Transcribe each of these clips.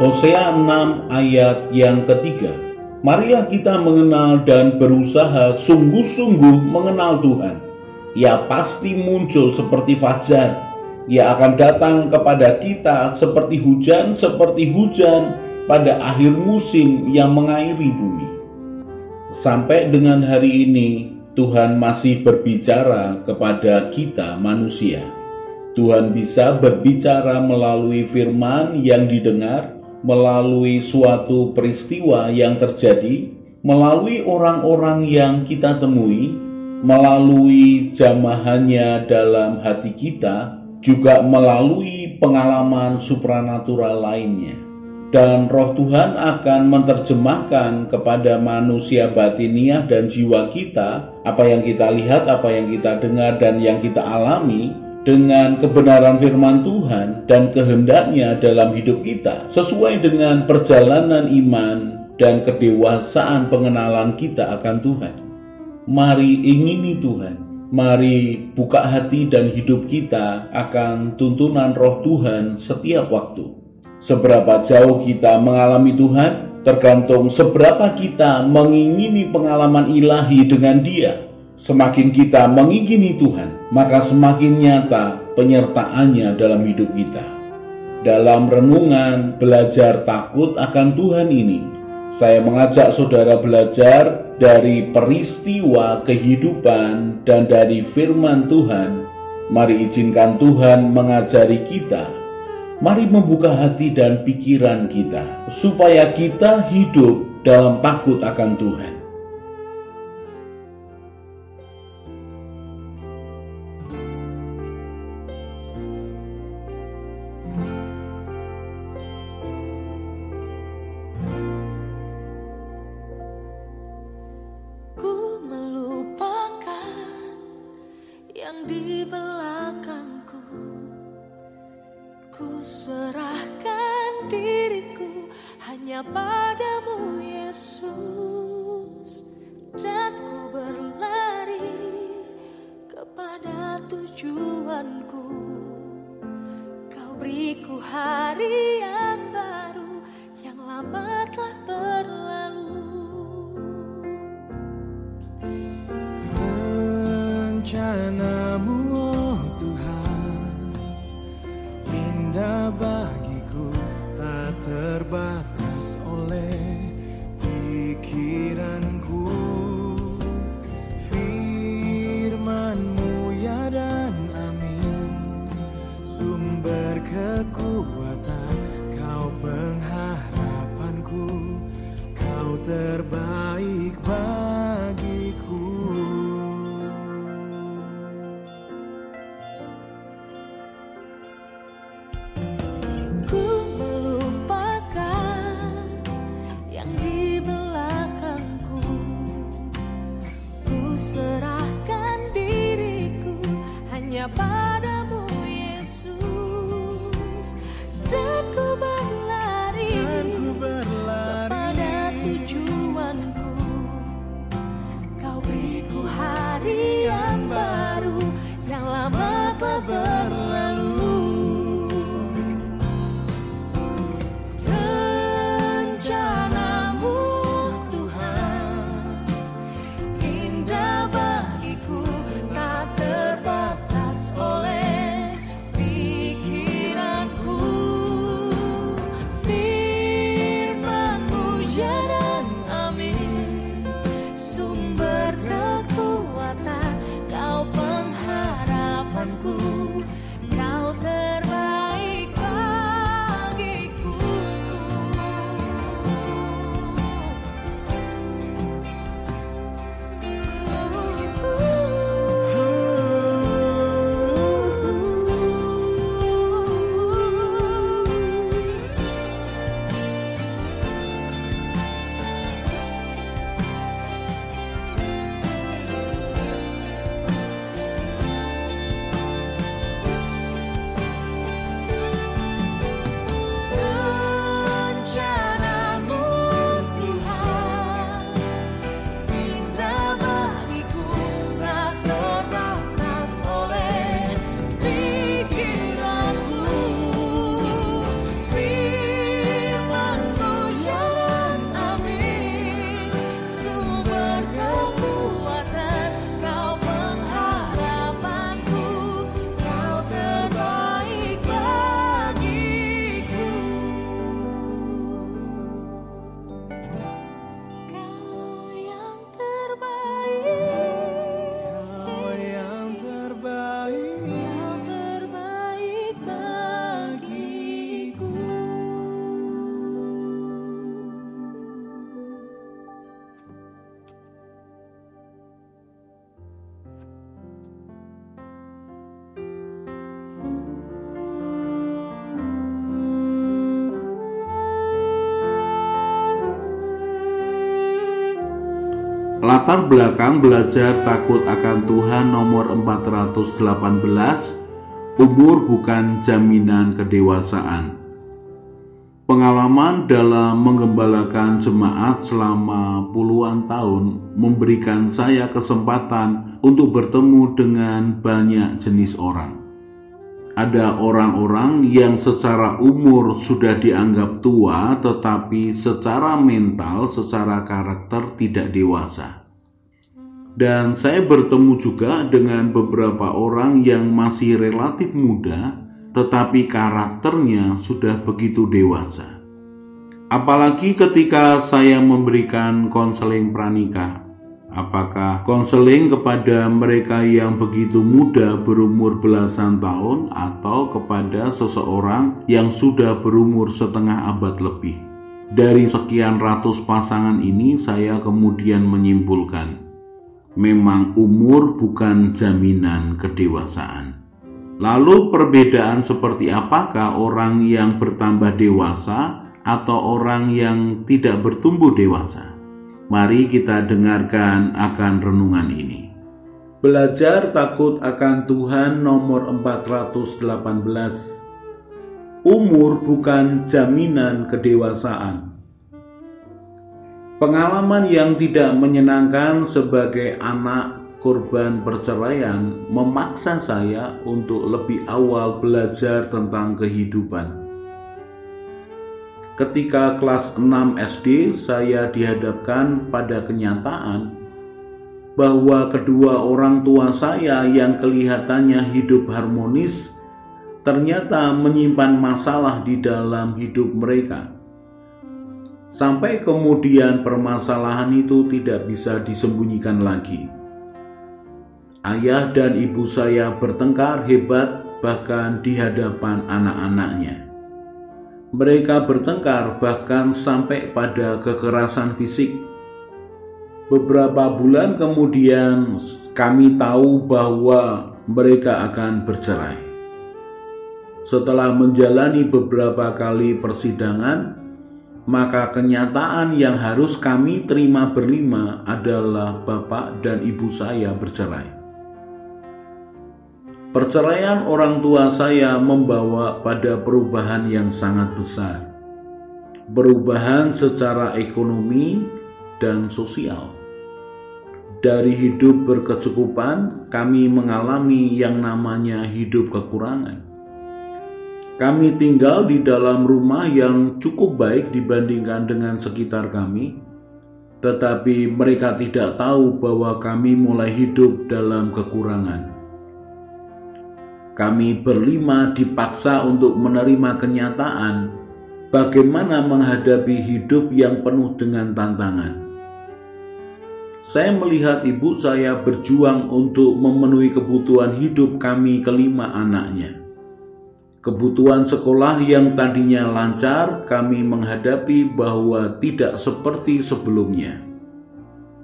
Hosea 6 ayat yang ketiga. Marilah kita mengenal dan berusaha sungguh-sungguh mengenal Tuhan. Ia pasti muncul seperti fajar. Ia akan datang kepada kita seperti hujan pada akhir musim yang mengairi bumi. Sampai dengan hari ini, Tuhan masih berbicara kepada kita manusia. Tuhan bisa berbicara melalui firman yang didengar, melalui suatu peristiwa yang terjadi, melalui orang-orang yang kita temui, melalui jamahannya dalam hati kita, juga melalui pengalaman supranatural lainnya. Dan Roh Tuhan akan menerjemahkan kepada manusia batiniah dan jiwa kita apa yang kita lihat, apa yang kita dengar, dan yang kita alami dengan kebenaran firman Tuhan dan kehendaknya dalam hidup kita, sesuai dengan perjalanan iman dan kedewasaan pengenalan kita akan Tuhan. Mari ingini Tuhan, mari buka hati dan hidup kita akan tuntunan Roh Tuhan setiap waktu. Seberapa jauh kita mengalami Tuhan, tergantung seberapa kita mengingini pengalaman ilahi dengan Dia. Semakin kita mengingini Tuhan, maka semakin nyata penyertaannya dalam hidup kita. Dalam renungan belajar takut akan Tuhan ini, saya mengajak saudara belajar dari peristiwa kehidupan dan dari firman Tuhan. Mari izinkan Tuhan mengajari kita. Mari membuka hati dan pikiran kita, supaya kita hidup dalam takut akan Tuhan. Ku melupakan yang di belakangku. Ku serahkan diriku hanya padamu Yesus, dan ku berlari kepada tujuanku. Kau beriku hari yang baru, yang lama telah berlalu. Rencanamu oh Tuhan, indah bagiku, tak terbatas oleh pikiranku. Firman-Mu ya dan amin, sumber kekuatan, Kau pengharapanku, Kau terbaik bagiku. Padamu Yesus, dan ku berlari kepada tujuanku. Kau beriku hari yang baru, yang lama telah berlalu. Rencanamu Tuhan, indah bagiku, tak terbatas Latar belakang belajar takut akan Tuhan nomor 418, umur bukan jaminan kedewasaan. Pengalaman dalam menggembalakan jemaat selama puluhan tahun memberikan saya kesempatan untuk bertemu dengan banyak jenis orang. Ada orang-orang yang secara umur sudah dianggap tua, tetapi secara mental, secara karakter tidak dewasa. Dan saya bertemu juga dengan beberapa orang yang masih relatif muda, tetapi karakternya sudah begitu dewasa. Apalagi ketika saya memberikan konseling pranikah. Apakah konseling kepada mereka yang begitu muda berumur belasan tahun atau kepada seseorang yang sudah berumur setengah abad lebih? Dari sekian ratus pasangan ini saya kemudian menyimpulkan, memang umur bukan jaminan kedewasaan. Lalu perbedaan seperti apakah orang yang bertambah dewasa atau orang yang tidak bertumbuh dewasa? Mari kita dengarkan akan renungan ini. Belajar takut akan Tuhan nomor 418. Umur bukan jaminan kedewasaan. Pengalaman yang tidak menyenangkan sebagai anak korban perceraian memaksa saya untuk lebih awal belajar tentang kehidupan. Ketika kelas 6 SD, saya dihadapkan pada kenyataan bahwa kedua orang tua saya yang kelihatannya hidup harmonis ternyata menyimpan masalah di dalam hidup mereka. Sampai kemudian permasalahan itu tidak bisa disembunyikan lagi. Ayah dan ibu saya bertengkar hebat bahkan di hadapan anak-anaknya. Mereka bertengkar bahkan sampai pada kekerasan fisik. Beberapa bulan kemudian kami tahu bahwa mereka akan bercerai. Setelah menjalani beberapa kali persidangan, maka kenyataan yang harus kami terima berlima adalah bapak dan ibu saya bercerai. Perceraian orang tua saya membawa pada perubahan yang sangat besar. Perubahan secara ekonomi dan sosial. Dari hidup berkecukupan, kami mengalami yang namanya hidup kekurangan. Kami tinggal di dalam rumah yang cukup baik dibandingkan dengan sekitar kami, tetapi mereka tidak tahu bahwa kami mulai hidup dalam kekurangan. Kami berlima dipaksa untuk menerima kenyataan bagaimana menghadapi hidup yang penuh dengan tantangan. Saya melihat ibu saya berjuang untuk memenuhi kebutuhan hidup kami kelima anaknya. Kebutuhan sekolah yang tadinya lancar, kami menghadapi bahwa tidak seperti sebelumnya.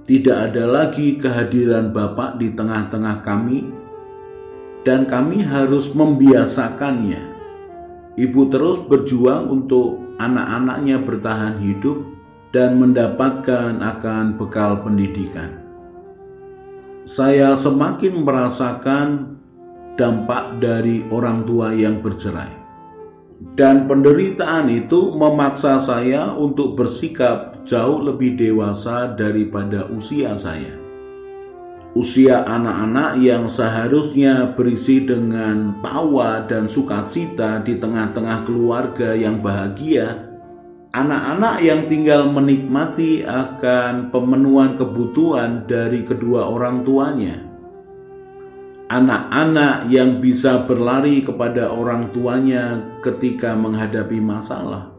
Tidak ada lagi kehadiran Bapak di tengah-tengah kami, dan kami harus membiasakannya. Ibu terus berjuang untuk anak-anaknya bertahan hidup dan mendapatkan akan bekal pendidikan. Saya semakin merasakan dampak dari orang tua yang bercerai. Dan penderitaan itu memaksa saya untuk bersikap jauh lebih dewasa daripada usia saya. Usia anak-anak yang seharusnya berisi dengan tawa dan sukacita di tengah-tengah keluarga yang bahagia, anak-anak yang tinggal menikmati akan pemenuhan kebutuhan dari kedua orang tuanya. Anak-anak yang bisa berlari kepada orang tuanya ketika menghadapi masalah.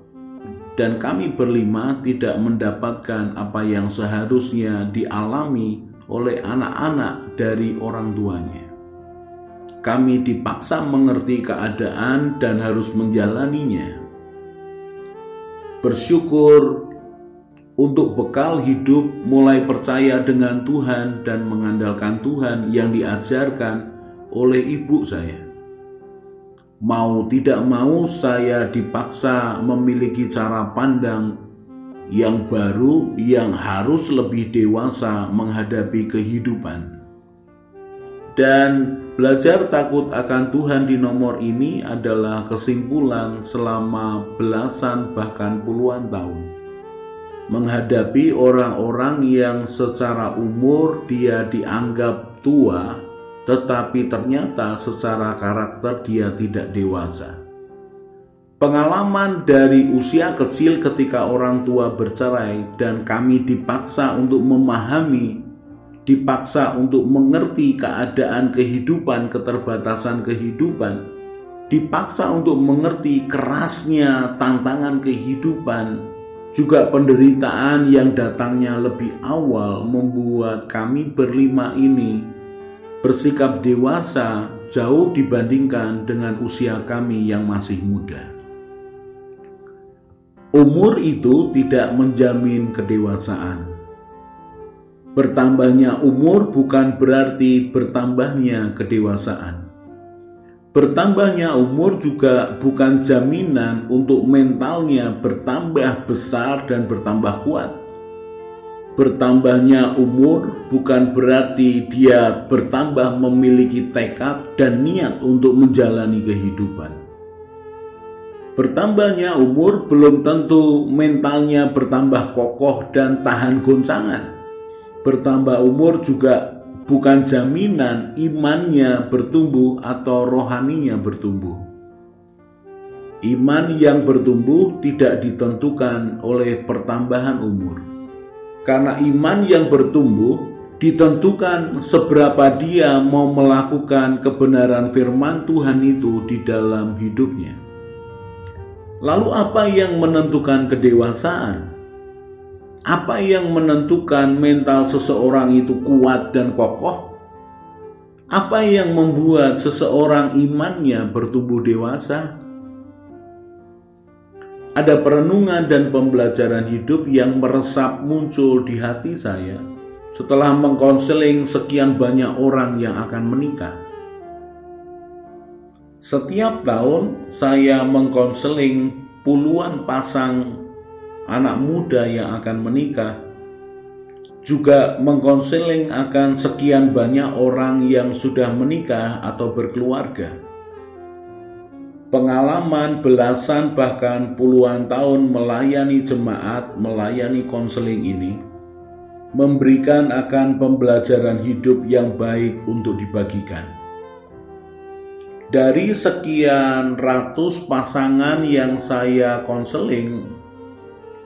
Dan kami berlima tidak mendapatkan apa yang seharusnya dialami oleh anak-anak dari orang tuanya. Kami dipaksa mengerti keadaan dan harus menjalaninya. Bersyukur untuk bekal hidup, mulai percaya dengan Tuhan dan mengandalkan Tuhan yang diajarkan oleh ibu saya. Mau tidak mau saya dipaksa memiliki cara pandang yang baru yang harus lebih dewasa menghadapi kehidupan. Dan belajar takut akan Tuhan di nomor ini adalah kesimpulan selama belasan bahkan puluhan tahun. Menghadapi orang-orang yang secara umur dia dianggap tua, tetapi ternyata secara karakter dia tidak dewasa. Pengalaman dari usia kecil ketika orang tua bercerai dan kami dipaksa untuk memahami, dipaksa untuk mengerti keadaan kehidupan, keterbatasan kehidupan, dipaksa untuk mengerti kerasnya tantangan kehidupan, juga penderitaan yang datangnya lebih awal membuat kami berlima ini bersikap dewasa jauh dibandingkan dengan usia kami yang masih muda. Umur itu tidak menjamin kedewasaan. Bertambahnya umur bukan berarti bertambahnya kedewasaan. Bertambahnya umur juga bukan jaminan untuk mentalnya bertambah besar dan bertambah kuat. Bertambahnya umur bukan berarti dia bertambah memiliki tekad dan niat untuk menjalani kehidupan. Bertambahnya umur belum tentu mentalnya bertambah kokoh dan tahan goncangan. Bertambah umur juga bukan jaminan imannya bertumbuh atau rohaninya bertumbuh. Iman yang bertumbuh tidak ditentukan oleh pertambahan umur. Karena iman yang bertumbuh ditentukan seberapa dia mau melakukan kebenaran firman Tuhan itu di dalam hidupnya. Lalu apa yang menentukan kedewasaan? Apa yang menentukan mental seseorang itu kuat dan kokoh? Apa yang membuat seseorang imannya bertumbuh dewasa? Ada perenungan dan pembelajaran hidup yang meresap muncul di hati saya setelah mengkonseling sekian banyak orang yang akan menikah. Setiap tahun saya mengkonseling puluhan pasang anak muda yang akan menikah, juga mengkonseling akan sekian banyak orang yang sudah menikah atau berkeluarga. Pengalaman belasan bahkan puluhan tahun melayani jemaat, melayani konseling ini memberikan akan pembelajaran hidup yang baik untuk dibagikan. Dari sekian ratus pasangan yang saya konseling,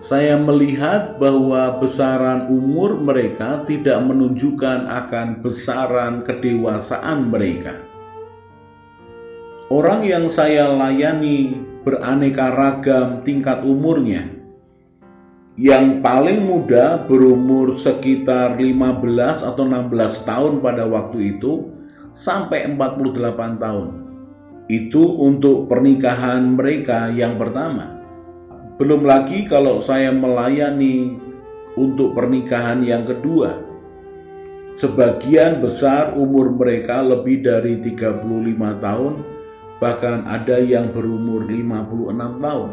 saya melihat bahwa besaran umur mereka tidak menunjukkan akan besaran kedewasaan mereka. Orang yang saya layani beraneka ragam tingkat umurnya. Yang paling muda berumur sekitar 15 atau 16 tahun pada waktu itu sampai 48 tahun. Itu untuk pernikahan mereka yang pertama. Belum lagi kalau saya melayani untuk pernikahan yang kedua. Sebagian besar umur mereka lebih dari 35 tahun, bahkan ada yang berumur 56 tahun.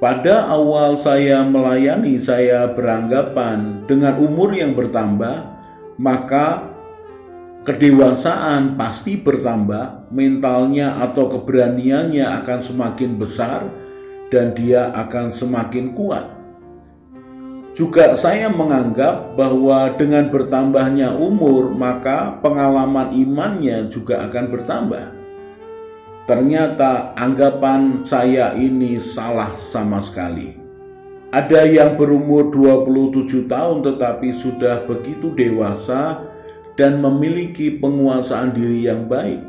Pada awal saya melayani, saya beranggapan dengan umur yang bertambah, maka kedewasaan pasti bertambah, mentalnya atau keberaniannya akan semakin besar, dan dia akan semakin kuat. Juga saya menganggap bahwa dengan bertambahnya umur, maka pengalaman imannya juga akan bertambah. Ternyata anggapan saya ini salah sama sekali. Ada yang berumur 27 tahun tetapi sudah begitu dewasa dan memiliki penguasaan diri yang baik.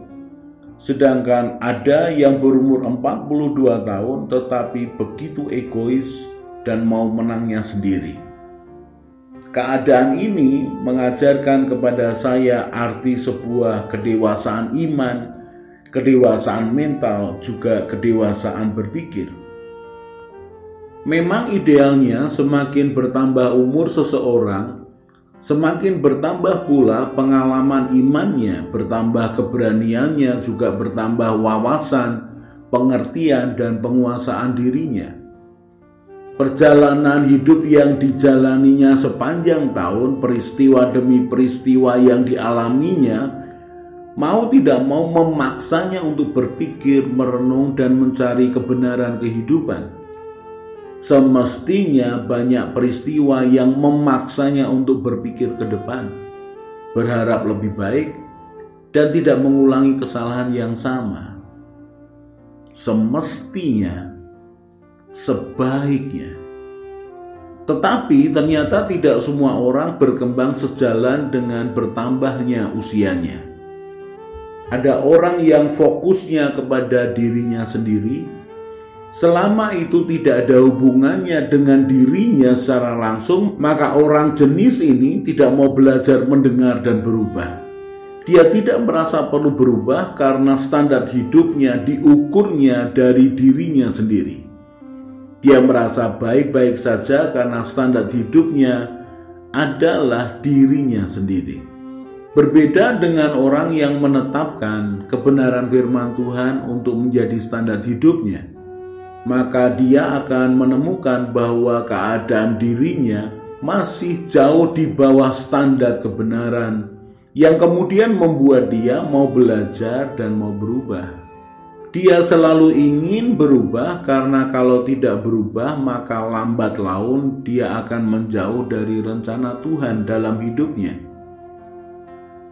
Sedangkan ada yang berumur 42 tahun tetapi begitu egois dan mau menangnya sendiri. Keadaan ini mengajarkan kepada saya arti sebuah kedewasaan iman, kedewasaan mental, juga kedewasaan berpikir. Memang idealnya semakin bertambah umur seseorang, semakin bertambah pula pengalaman imannya, bertambah keberaniannya, juga bertambah wawasan, pengertian, dan penguasaan dirinya. Perjalanan hidup yang dijalaninya sepanjang tahun, peristiwa demi peristiwa yang dialaminya, mau tidak mau memaksanya untuk berpikir, merenung, dan mencari kebenaran kehidupan. Semestinya banyak peristiwa yang memaksanya untuk berpikir ke depan, berharap lebih baik, dan tidak mengulangi kesalahan yang sama. Semestinya, sebaiknya. Tetapi ternyata tidak semua orang berkembang sejalan dengan bertambahnya usianya. Ada orang yang fokusnya kepada dirinya sendiri, selama itu tidak ada hubungannya dengan dirinya secara langsung, maka orang jenis ini tidak mau belajar mendengar dan berubah. Dia tidak merasa perlu berubah karena standar hidupnya diukurnya dari dirinya sendiri. Dia merasa baik-baik saja karena standar hidupnya adalah dirinya sendiri. Berbeda dengan orang yang menetapkan kebenaran firman Tuhan untuk menjadi standar hidupnya, maka dia akan menemukan bahwa keadaan dirinya masih jauh di bawah standar kebenaran, yang kemudian membuat dia mau belajar dan mau berubah. Dia selalu ingin berubah karena kalau tidak berubah maka lambat laun dia akan menjauh dari rencana Tuhan dalam hidupnya.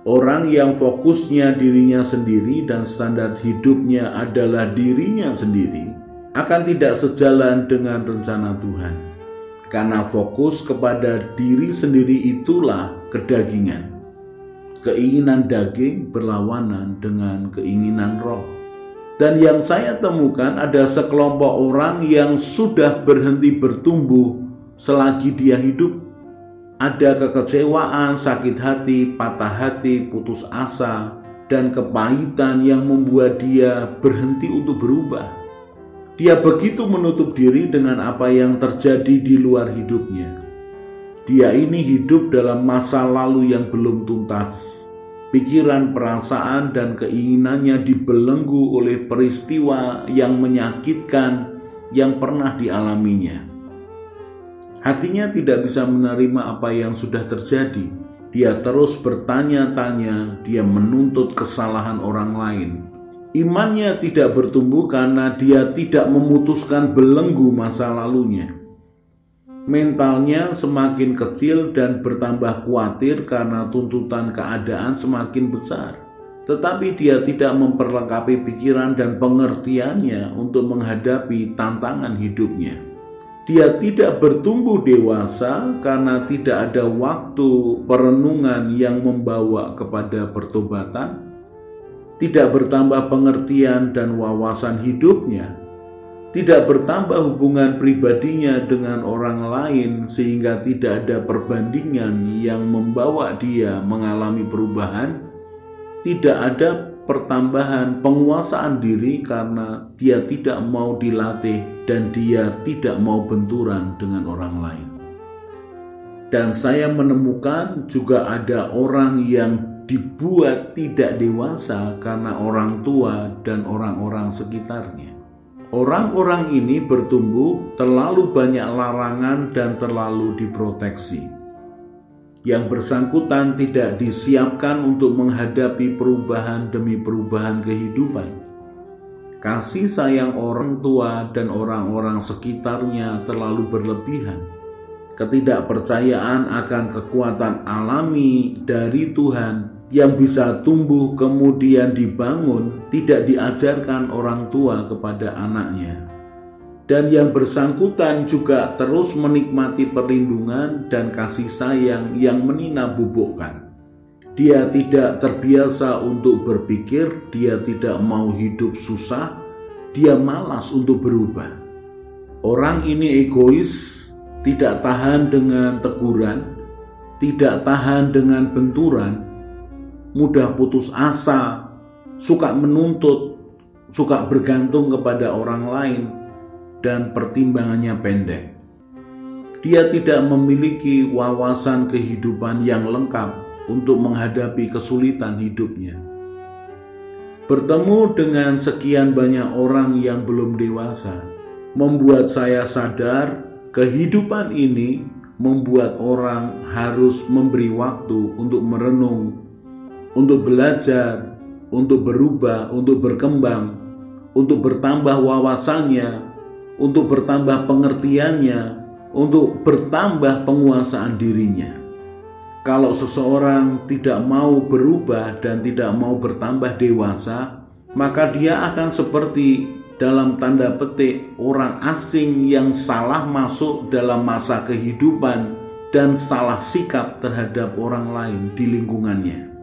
Orang yang fokusnya dirinya sendiri dan standar hidupnya adalah dirinya sendiri akan tidak sejalan dengan rencana Tuhan. Karena fokus kepada diri sendiri itulah kedagingan. Keinginan daging berlawanan dengan keinginan roh. Dan yang saya temukan ada sekelompok orang yang sudah berhenti bertumbuh selagi dia hidup. Ada kekecewaan, sakit hati, patah hati, putus asa, dan kepahitan yang membuat dia berhenti untuk berubah. Dia begitu menutup diri dengan apa yang terjadi di luar hidupnya. Dia ini hidup dalam masa lalu yang belum tuntas. Pikiran, perasaan, dan keinginannya dibelenggu oleh peristiwa yang menyakitkan yang pernah dialaminya. Hatinya tidak bisa menerima apa yang sudah terjadi. Dia terus bertanya-tanya, dia menuntut kesalahan orang lain. Imannya tidak bertumbuh karena dia tidak memutuskan belenggu masa lalunya. Mentalnya semakin kecil dan bertambah khawatir karena tuntutan keadaan semakin besar. Tetapi dia tidak memperlengkapi pikiran dan pengertiannya untuk menghadapi tantangan hidupnya. Dia tidak bertumbuh dewasa karena tidak ada waktu perenungan yang membawa kepada pertobatan. Tidak bertambah pengertian dan wawasan hidupnya. Tidak bertambah hubungan pribadinya dengan orang lain sehingga tidak ada perbandingan yang membawa dia mengalami perubahan. Tidak ada pertambahan penguasaan diri karena dia tidak mau dilatih dan dia tidak mau benturan dengan orang lain. Dan saya menemukan juga ada orang yang dibuat tidak dewasa karena orang tua dan orang-orang sekitarnya. Orang-orang ini bertumbuh terlalu banyak larangan dan terlalu diproteksi. Yang bersangkutan tidak disiapkan untuk menghadapi perubahan demi perubahan kehidupan. Kasih sayang orang tua dan orang-orang sekitarnya terlalu berlebihan. Ketidakpercayaan akan kekuatan alami dari Tuhan yang bisa tumbuh kemudian dibangun tidak diajarkan orang tua kepada anaknya. Dan yang bersangkutan juga terus menikmati perlindungan dan kasih sayang yang meninabobokan. Dia tidak terbiasa untuk berpikir, dia tidak mau hidup susah, dia malas untuk berubah. Orang ini egois, tidak tahan dengan teguran, tidak tahan dengan benturan, mudah putus asa, suka menuntut, suka bergantung kepada orang lain, dan pertimbangannya pendek. Dia tidak memiliki wawasan kehidupan yang lengkap untuk menghadapi kesulitan hidupnya. Bertemu dengan sekian banyak orang yang belum dewasa membuat saya sadar kehidupan ini membuat orang harus memberi waktu untuk merenung, untuk belajar, untuk berubah, untuk berkembang, untuk bertambah wawasannya, untuk bertambah pengertiannya, untuk bertambah penguasaan dirinya. Kalau seseorang tidak mau berubah dan tidak mau bertambah dewasa, maka dia akan seperti dalam tanda petik orang asing yang salah masuk dalam masa kehidupan dan salah sikap terhadap orang lain di lingkungannya.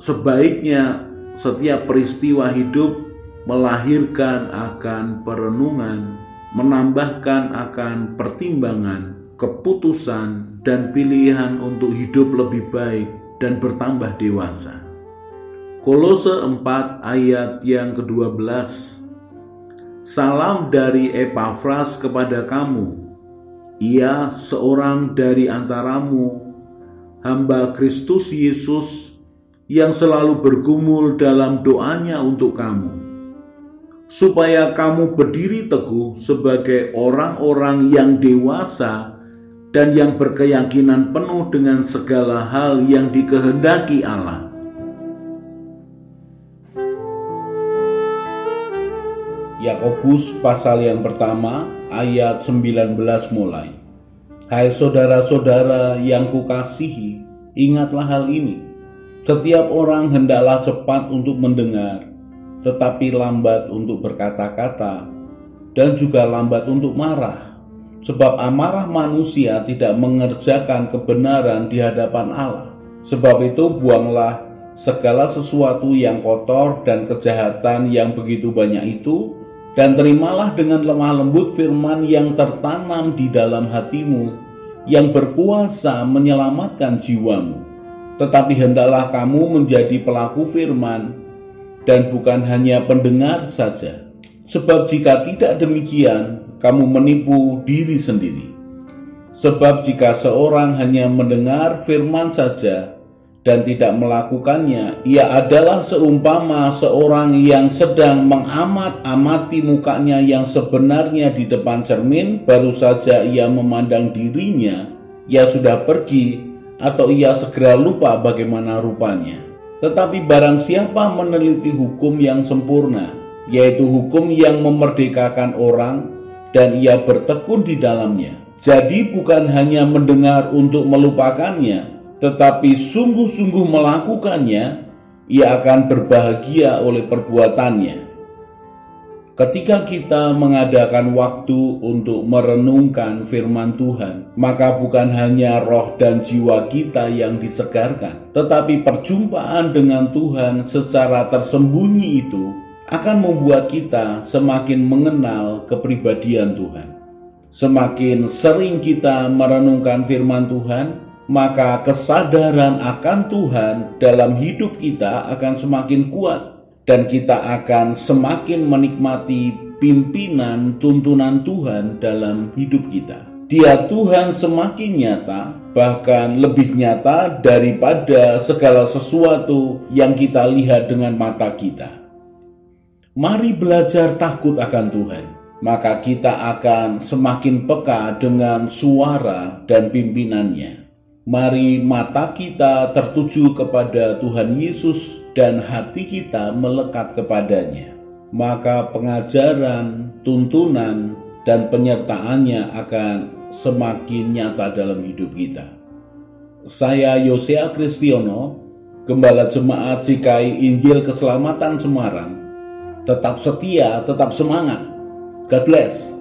Sebaiknya setiap peristiwa hidup melahirkan akan perenungan, menambahkan akan pertimbangan, keputusan, dan pilihan untuk hidup lebih baik dan bertambah dewasa. Kolose 4 ayat yang ke-12. Salam dari Epafras kepada kamu. Ia seorang dari antaramu, hamba Kristus Yesus, yang selalu bergumul dalam doanya untuk kamu, supaya kamu berdiri teguh sebagai orang-orang yang dewasa dan yang berkeyakinan penuh dengan segala hal yang dikehendaki Allah. Yakobus pasal yang pertama ayat 19 mulai. Hai saudara-saudara yang kukasihi, ingatlah hal ini. Setiap orang hendaklah cepat untuk mendengar, tetapi lambat untuk berkata-kata, dan juga lambat untuk marah. Sebab amarah manusia tidak mengerjakan kebenaran di hadapan Allah. Sebab itu buanglah segala sesuatu yang kotor dan kejahatan yang begitu banyak itu, dan terimalah dengan lemah lembut firman yang tertanam di dalam hatimu, yang berkuasa menyelamatkan jiwamu. Tetapi hendaklah kamu menjadi pelaku firman, dan bukan hanya pendengar saja. Sebab jika tidak demikian, kamu menipu diri sendiri. Sebab jika seorang hanya mendengar firman saja dan tidak melakukannya, ia adalah seumpama seorang yang sedang mengamat-amati mukanya yang sebenarnya di depan cermin, baru saja ia memandang dirinya, ia sudah pergi, atau ia segera lupa bagaimana rupanya. Tetapi barang siapa meneliti hukum yang sempurna, yaitu hukum yang memerdekakan orang, dan ia bertekun di dalamnya, jadi bukan hanya mendengar untuk melupakannya, tetapi sungguh-sungguh melakukannya, ia akan berbahagia oleh perbuatannya. Ketika kita mengadakan waktu untuk merenungkan firman Tuhan, maka bukan hanya roh dan jiwa kita yang disegarkan, tetapi perjumpaan dengan Tuhan secara tersembunyi itu akan membuat kita semakin mengenal kepribadian Tuhan. Semakin sering kita merenungkan firman Tuhan, maka kesadaran akan Tuhan dalam hidup kita akan semakin kuat, dan kita akan semakin menikmati pimpinan tuntunan Tuhan dalam hidup kita. Dia Tuhan semakin nyata, bahkan lebih nyata daripada segala sesuatu yang kita lihat dengan mata kita. Mari belajar takut akan Tuhan, maka kita akan semakin peka dengan suara dan pimpinannya. Mari mata kita tertuju kepada Tuhan Yesus dan hati kita melekat kepadanya. Maka pengajaran, tuntunan, dan penyertaannya akan semakin nyata dalam hidup kita. Saya Yosea Kristiono, Gembala Jemaat GKI Injil Keselamatan Semarang. Tetap setia, tetap semangat. God bless.